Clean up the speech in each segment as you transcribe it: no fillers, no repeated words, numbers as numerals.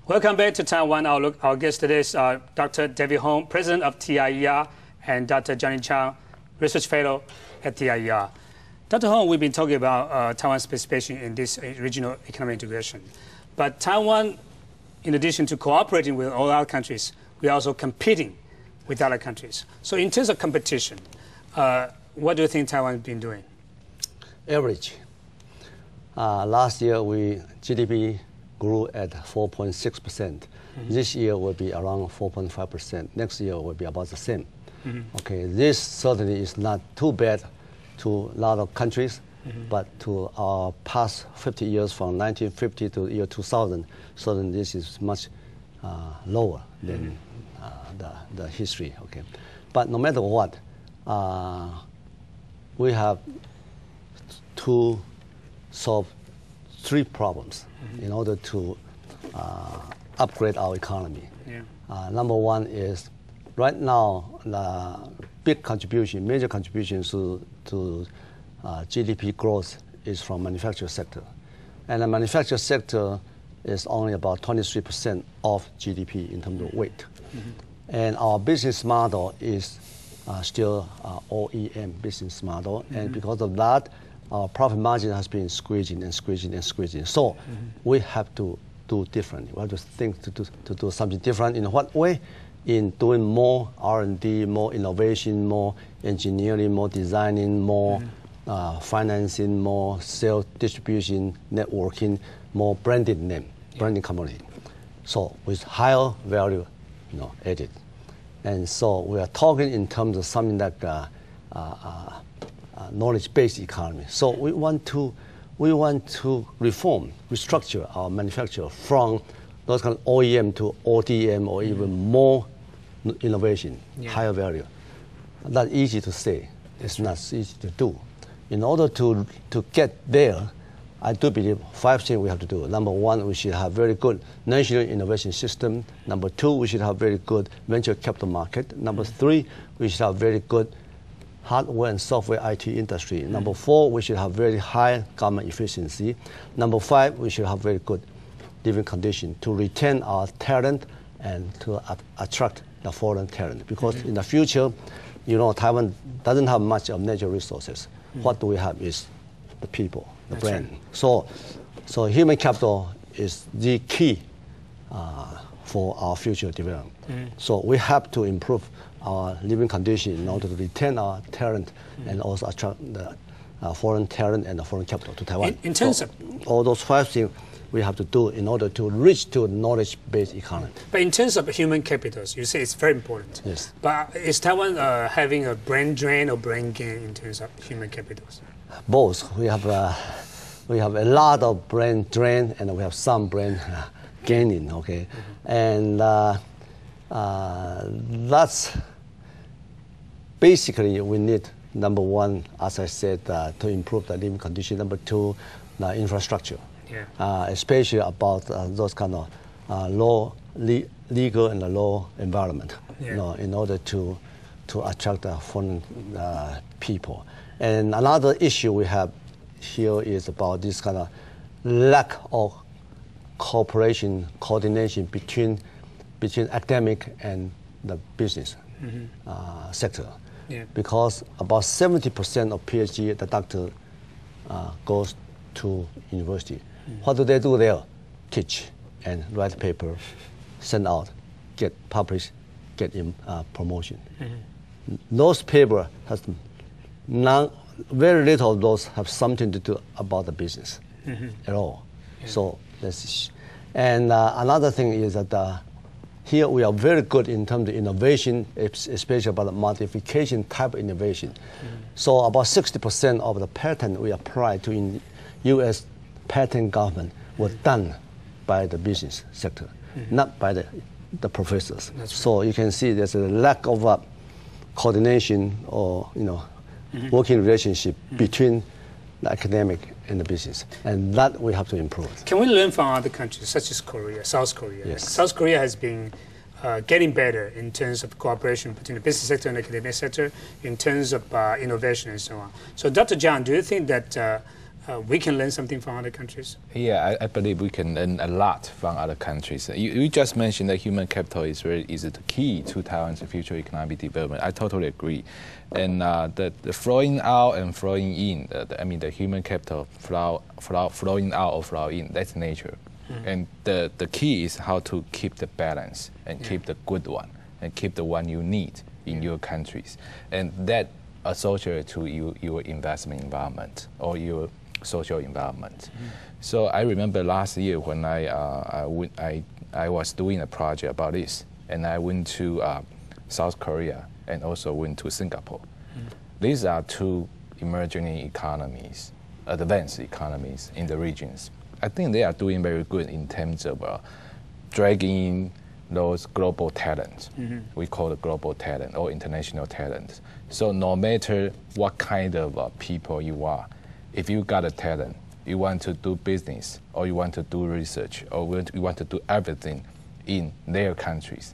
Welcome back to Taiwan. Our guest today is Dr. David Hong, President of TIER, and Dr. Johnny Chiang, Research Fellow at TIER. Dr. Hong, we've been talking about Taiwan's participation in this regional economic integration. But Taiwan, in addition to cooperating with all other countries, we're also competing with other countries. So in terms of competition, what do you think Taiwan has been doing? Average. Last year, GDP grew at 4.6%. This year will be around 4.5%. Next year will be about the same. Okay, this certainly is not too bad to a lot of countries, but to our past 50 years from 1950 to the year 2000, certainly this is much lower than the history. Okay, but no matter what, we have to solve three problems in order to upgrade our economy. Number one is, right now, the big contribution, major contributions to GDP growth is from manufacturing sector. And the manufacturing sector is only about 23% of GDP in terms of weight. And our business model is still OEM business model. And because of that, our profit margin has been squeezing and squeezing and squeezing. So we have to do differently. We have to think to do something different. In what way? In doing more R&D, more innovation, more engineering, more designing, more financing, more sales, distribution, networking, more branded name, branding commodity. So with higher value, added. And so we are talking in terms of something like knowledge-based economy. So we want to reform, restructure our manufacture from those kind of OEM to ODM or even more innovation, higher value. That's easy to say. It's not easy to do. In order to get there, I do believe 5 things we have to do. Number one, we should have very good national innovation system. Number two, we should have very good venture capital market. Number three, we should have very good hardware and software IT industry. Number four, we should have very high government efficiency. Number five, we should have very good living condition to retain our talent and to attract the foreign talent. Because in the future, Taiwan doesn't have much of natural resources. What do we have is the people, the brand. Right. So human capital is the key for our future development. So we have to improve our living condition in order to retain our talent and also attract the foreign talent and the foreign capital to Taiwan. In terms of all those 5 things we have to do in order to reach to a knowledge-based economy. But in terms of human capitals, you say it's very important. Yes. But is Taiwan having a brain drain or brain gain in terms of human capitals? Both. We have a lot of brain drain and we have some brain gaining. Okay, and that's basically we need. Number one, as I said, to improve the living condition. Number two, the infrastructure. Especially about those kind of law, legal and law environment, in order to attract the foreign people. And another issue we have here is about this kind of lack of cooperation, coordination between academic and the business sector. Because about 70% of PhD, the doctor goes to university. What do they do there? Teach and write paper, send out, get published, get promotion. Those papers has very little of those have something to do about the business at all. So that's, and another thing is that here we are very good in terms of innovation, especially about the modification type of innovation. So about 60% of the patent we apply to in U.S. patent government were done by the business sector, not by the professors. So you can see there's a lack of coordination or working relationship between the academic and the business, and that we have to improve. Can we learn from other countries such as Korea, South Korea? Yes. South Korea has been getting better in terms of cooperation between the business sector and the academic sector, in terms of innovation and so on. So Dr. Jiang, do you think that we can learn something from other countries? Yeah, I believe we can learn a lot from other countries. You just mentioned that human capital is the key to Taiwan's future economic development. I totally agree. And the flowing out and flowing in, the human capital flowing out or flowing in, that's nature. And the key is how to keep the balance and keep the good one and keep the one you need in your countries. And that associated to your investment environment or your social environment. So I remember last year when I was doing a project about this, and I went to South Korea and also went to Singapore. These are two emerging economies, advanced economies in the regions. I think they are doing very good in terms of dragging in those global talents. We call it global talent or international talent. So no matter what kind of people you are, if you got a talent, you want to do business or you want to do research or you want to do everything in their countries,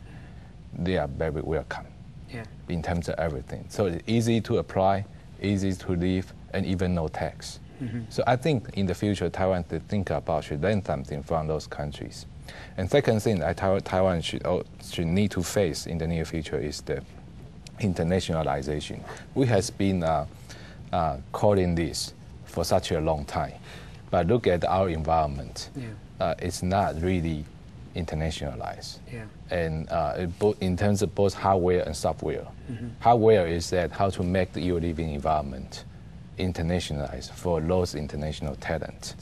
they are very welcome in terms of everything. So it's easy to apply, easy to live, and even no tax. So I think in the future, Taiwan to think about should learn something from those countries. And second thing that Taiwan should need to face in the near future is the internationalization. We have been calling this for such a long time, but look at our environment. It's not really internationalized. And in terms of both hardware and software. Hardware is that how to make your living environment internationalized for those international talent.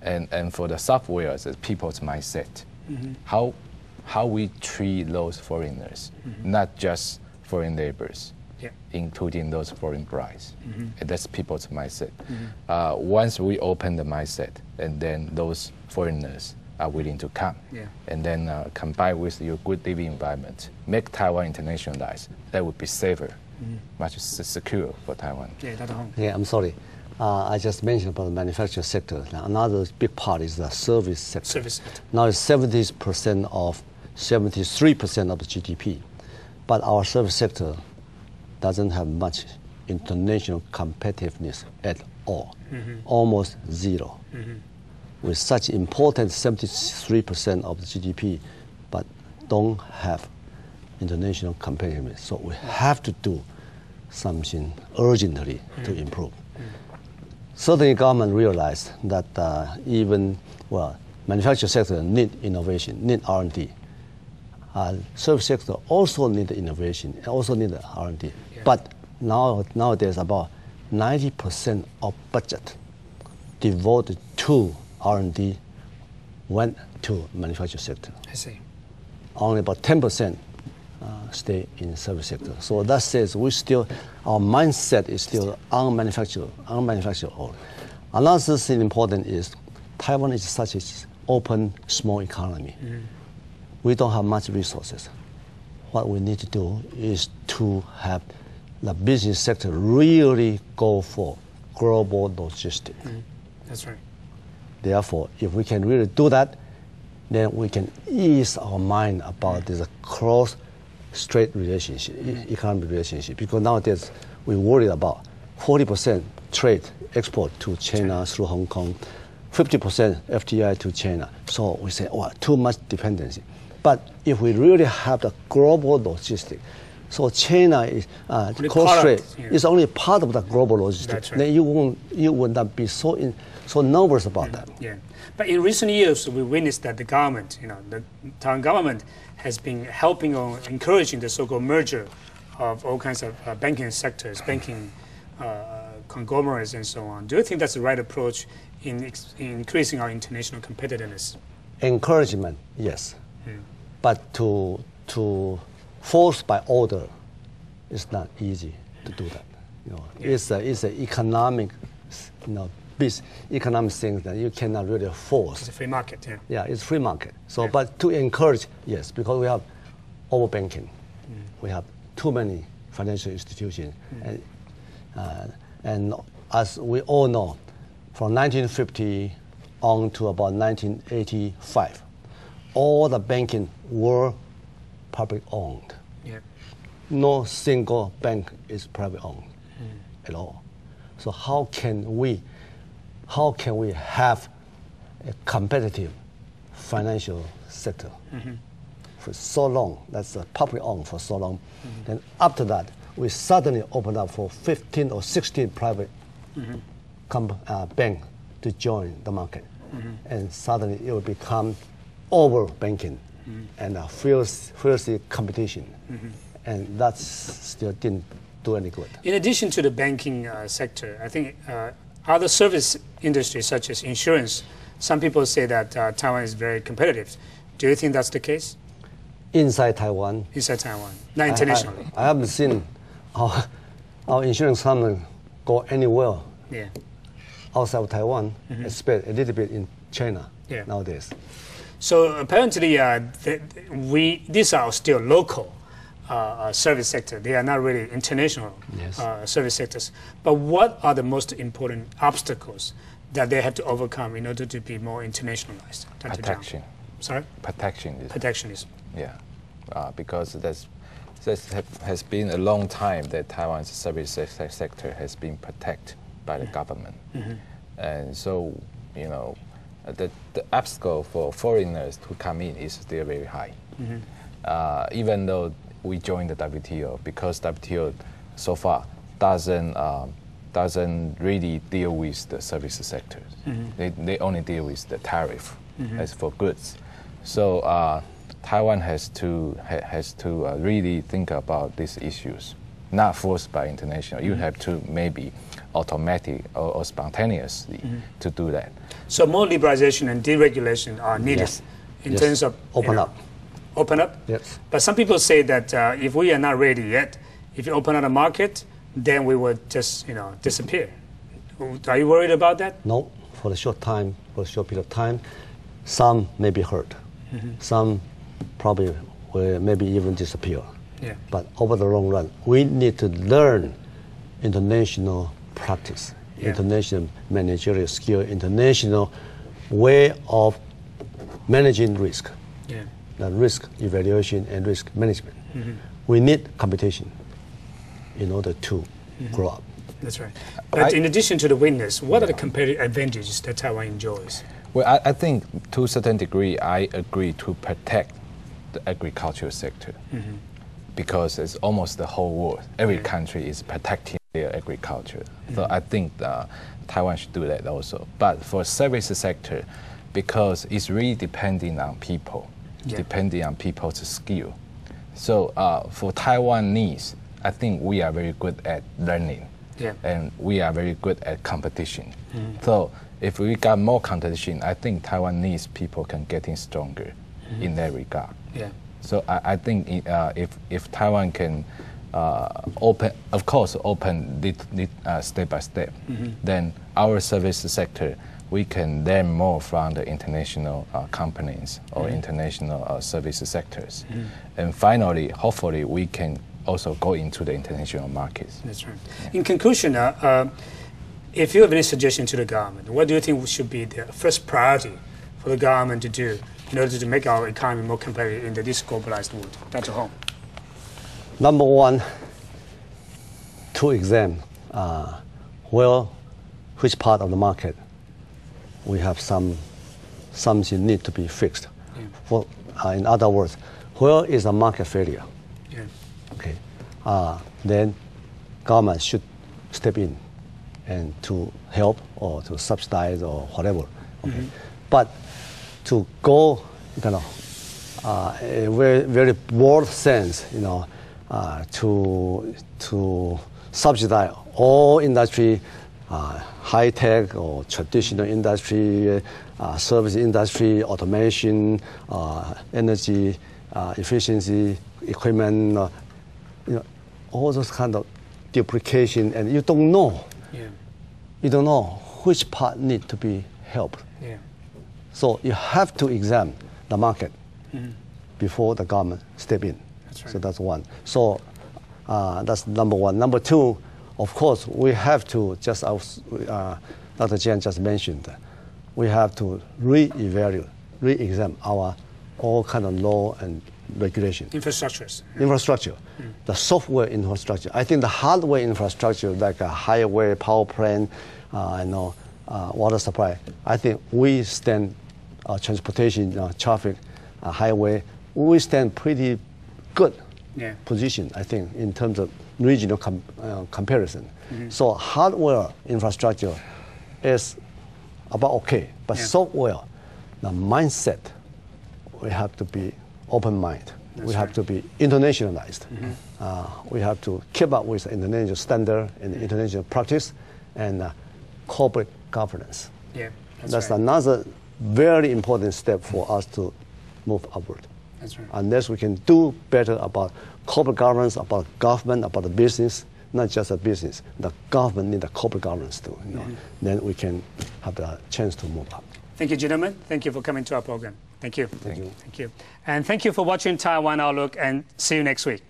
And for the software, the people's mindset. How we treat those foreigners, not just foreign labors, including those foreign brides. And that's people's mindset. Once we open the mindset, and then those foreigners are willing to come, and then combine with your good living environment, make Taiwan internationalized, that would be safer, much secure for Taiwan. Yeah, I'm sorry. I just mentioned about the manufacturing sector. Now, another big part is the service sector. Now it's 73% of the GDP. But our service sector doesn't have much international competitiveness at all, almost zero. With such important 73% of the GDP, but don't have international competitiveness. So we have to do something urgently to improve. Certainly, government realized that manufacturing sector need innovation, need R&D. Service sector also need innovation, also need R&D. But nowadays, about 90% of budget devoted to R&D went to manufacturing sector. I see. Only about 10% stay in service sector. So that says our mindset is still unmanufactured only. Another thing important is Taiwan is such an open, small economy. We don't have much resources. What we need to do is to have the business sector really go for global logistics. That's right. Therefore, if we can really do that, then we can ease our mind about this cross-strait relationship, economic relationship. Because nowadays, we worry about 40% trade export to China through Hong Kong, 50% FDI to China. So we say, oh, too much dependency. But if we really have the global logistics, so China is cross-strait is only part of the global logistics. Right. Then you would not be so nervous about that. Yeah, but in recent years, we witnessed that the government, the Taiwan government, has been helping or encouraging the so-called merger of all kinds of banking sectors, banking conglomerates, and so on. Do you think that's the right approach in increasing our international competitiveness? Encouragement, yes, but to force by order, it's not easy to do that. It's an economic, economic thing that you cannot really force. It's a free market, Yeah, it's free market. So, but to encourage, yes, because we have overbanking, we have too many financial institutions, and as we all know, from 1950 on to about 1985, all the banking were public owned. No single bank is private owned at all. So how can we how can we have a competitive financial sector for so long? That's public owned for so long. Then after that, we suddenly opened up for 15 or 16 private banks to join the market. And suddenly it will become over banking and fierce competition. And that still didn't do any good. In addition to the banking sector, I think other service industries such as insurance, some people say that Taiwan is very competitive. Do you think that's the case? Inside Taiwan? Inside Taiwan, not internationally. I haven't seen our insurance company go anywhere outside of Taiwan, especially a little bit in China nowadays. So apparently these are still local service sector. They are not really international service sectors. But what are the most important obstacles that they have to overcome in order to be more internationalized? Protection. Sorry? Protectionism. Protectionism. Yeah, because that has been a long time that Taiwan's service sector has been protected by the government. And so, you know, the obstacle for foreigners to come in is still very high. Even though we joined the WTO, because WTO so far doesn't really deal with the service sectors. They only deal with the tariff as for goods. So Taiwan has to really think about these issues, not forced by international. You have to maybe automatic or spontaneously to do that. So more liberalization and deregulation are needed in terms of open up. Open up? Yes. But some people say that if we are not ready yet, if you open up the market, then we would just disappear. Are you worried about that? No, for a short time, for a short period of time, some may be hurt. Some probably will maybe even disappear. But over the long run, we need to learn international practice, international managerial skill, international way of managing risk, the risk evaluation and risk management. We need competition in order to grow up. That's right. But in addition to the weakness, what are the competitive advantages that Taiwan enjoys? Well, I think to a certain degree, I agree to protect the agricultural sector because it's almost the whole world. Every country is protecting their agriculture. So I think Taiwan should do that also. But for service sector, because it's really depending on people, depending on people's skill. So for Taiwan needs, I think we are very good at learning. And we are very good at competition. So if we got more competition, I think Taiwan needs people can get in stronger in that regard. So I think if Taiwan can open step by step, then our service sector, we can learn more from the international companies or international service sectors. And finally, hopefully, we can also go into the international markets. That's right. In conclusion, if you have any suggestion to the government, what do you think should be the first priority for the government to do in order to make our economy more competitive in this globalized world? Dr. Hong. Number one, to examine which part of the market we have something need to be fixed. In other words, where is a market failure? Okay, then government should step in and to help or to subsidize or whatever. Okay, but to go a very very broad sense, to subsidize all industry, high tech or traditional industry, service industry, automation, energy efficiency, equipment, all those kind of duplication, and you don't know. You don't know which part need to be helped. So you have to examine the market before the government step in. So that's one. So that's number one. Number two, of course, we have to, just as Dr. Chiang just mentioned, we have to re-evaluate, re-examine our all kind of law and regulation. Infrastructures. Infrastructure. The software infrastructure. I think the hardware infrastructure, like a highway, power plant, water supply, I think we stand transportation, traffic, highway, we stand pretty good position, I think, in terms of regional comparison. So hardware infrastructure is about okay, but software, the mindset, we have to be open-minded. We have to be internationalized. We have to keep up with international standard and international practice and corporate governance. Yeah, that's another very important step for us to move upward. That's right. Unless we can do better about corporate governance, about government, about the business, not just a business, the government needs the corporate governance too. Then we can have the chance to move up. Thank you, gentlemen. Thank you for coming to our program. Thank you. Thank you. Thank you. And thank you for watching Taiwan Outlook, and see you next week.